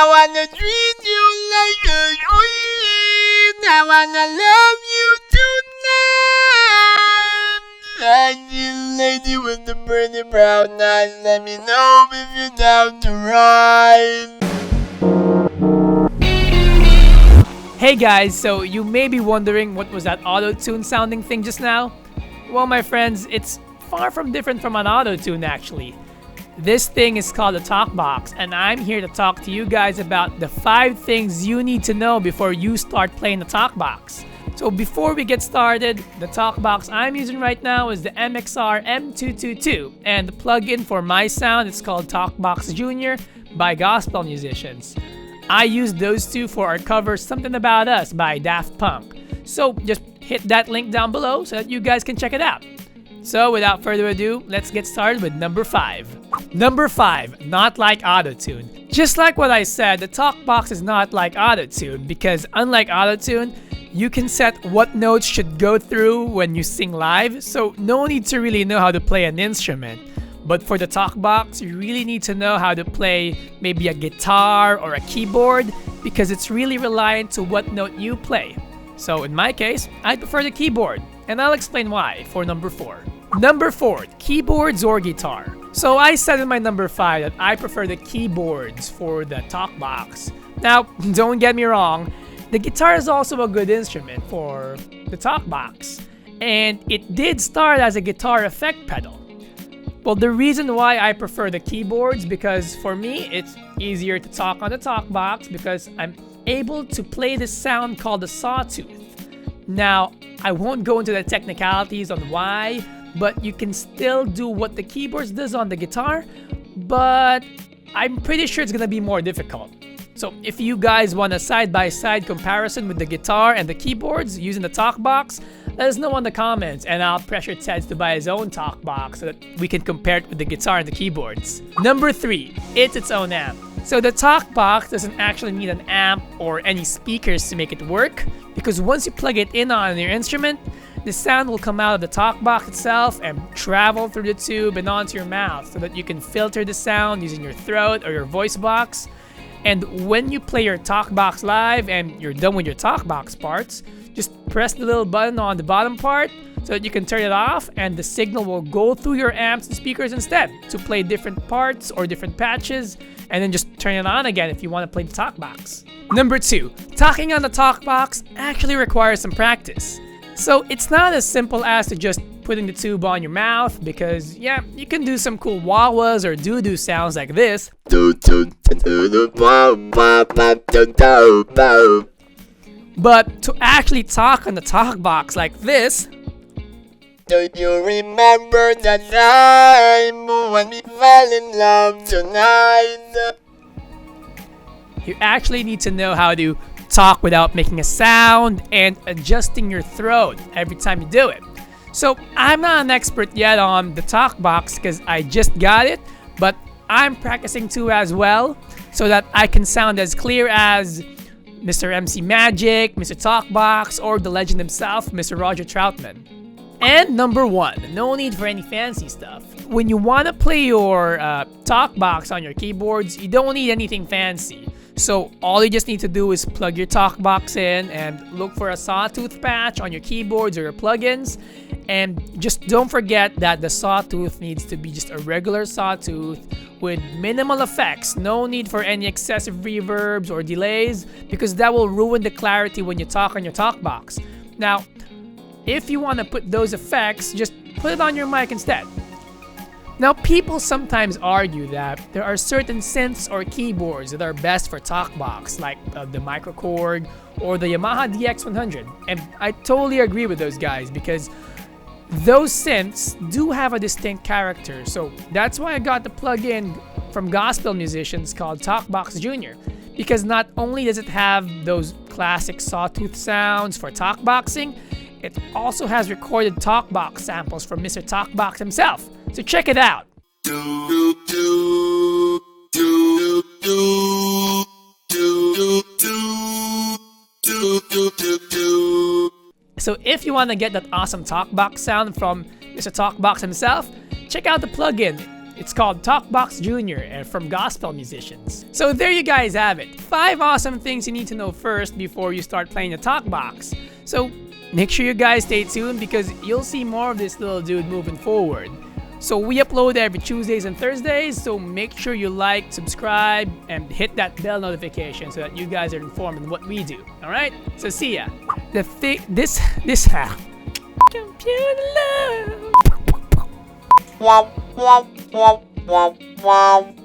wanna treat you like a queen. I wanna love you tonight. Fine lady with the pretty brown eyes. Let me know if you're down to ride. Hey guys, so you may be wondering what was that auto-tune sounding thing just now? Well, my friends, it's far from different from an auto-tune actually. This thing is called a talk box, and I'm here to talk to you guys about the 5 things you need to know before you start playing the talk box. So before we get started, the talk box I'm using right now is the MXR M222, and the plugin for my sound is called Talk Box Junior by gospel musicians. I use those two for our cover Something About Us by Daft Punk. So just hit that link down below so that you guys can check it out. So without further ado, let's get started with number 5. Number 5, not like Autotune. Just like what I said, the talk box is not like Autotune because unlike Autotune, you can set what notes should go through when you sing live, so no need to really know how to play an instrument. But for the talk box, you really need to know how to play maybe a guitar or a keyboard because it's really reliant to what note you play. So in my case, I prefer the keyboard, and I'll explain why for number 4. Number 4, keyboards or guitar. So I said in my number 5 that I prefer the keyboards for the talk box. Now, don't get me wrong, the guitar is also a good instrument for the talk box, and it did start as a guitar effect pedal. Well, the reason why I prefer the keyboards because for me, it's easier to talk on the talk box because I'm able to play this sound called the sawtooth. Now, I won't go into the technicalities on why, but you can still do what the keyboards does on the guitar, but I'm pretty sure it's gonna be more difficult. So if you guys want a side-by-side comparison with the guitar and the keyboards using the talk box, let us know in the comments and I'll pressure Ted to buy his own talk box so that we can compare it with the guitar and the keyboards. Number 3, it's its own amp. So the talk box doesn't actually need an amp or any speakers to make it work because once you plug it in on your instrument, the sound will come out of the talk box itself and travel through the tube and onto your mouth so that you can filter the sound using your throat or your voice box. And when you play your talk box live and you're done with your talk box parts, just press the little button on the bottom part so that you can turn it off and the signal will go through your amps and speakers instead to play different parts or different patches and then just turn it on again if you want to play the talk box. Number 2, talking on the talk box actually requires some practice. So it's not as simple as to just putting the tube on your mouth because yeah, you can do some cool wah-wahs or doo-doo sounds like this. But to actually talk on the talk box like this, Do you remember that time when we fell in love tonight? you actually need to know how to talk without making a sound and adjusting your throat every time you do it. So I'm not an expert yet on the talk box because I just got it, but I'm practicing too as well so that I can sound as clear as Mr. MC Magic, Mr. Talkbox, or the legend himself, Mr. Roger Troutman. And number 1, no need for any fancy stuff. When you want to play your Talkbox on your keyboards, you don't need anything fancy. So all you just need to do is plug your Talkbox in and look for a sawtooth patch on your keyboards or your plugins. And just don't forget that the sawtooth needs to be just a regular sawtooth with minimal effects. No need for any excessive reverbs or delays because that will ruin the clarity when you talk on your Talkbox. Now, if you want to put those effects, just put it on your mic instead. Now, people sometimes argue that there are certain synths or keyboards that are best for Talkbox, like the Microchord or the Yamaha DX100. And I totally agree with those guys because those synths do have a distinct character. So that's why I got the plugin from gospel musicians called Talkbox Junior. Because not only does it have those classic sawtooth sounds for talkboxing, it also has recorded talkbox samples from Mr. Talkbox himself. So check it out. So if you want to get that awesome talkbox sound from Mr. Talkbox himself, check out the plugin. It's called Talk Box Junior and from gospel musicians. So there you guys have it. 5 awesome things you need to know first before you start playing the talk box. So make sure you guys stay tuned because you'll see more of this little dude moving forward. So we upload every Tuesdays and Thursdays, so make sure you like, subscribe, and hit that bell notification so that you guys are informed on what we do. Alright? So see ya. This computer love. Wow, wow, wow, wow, wow.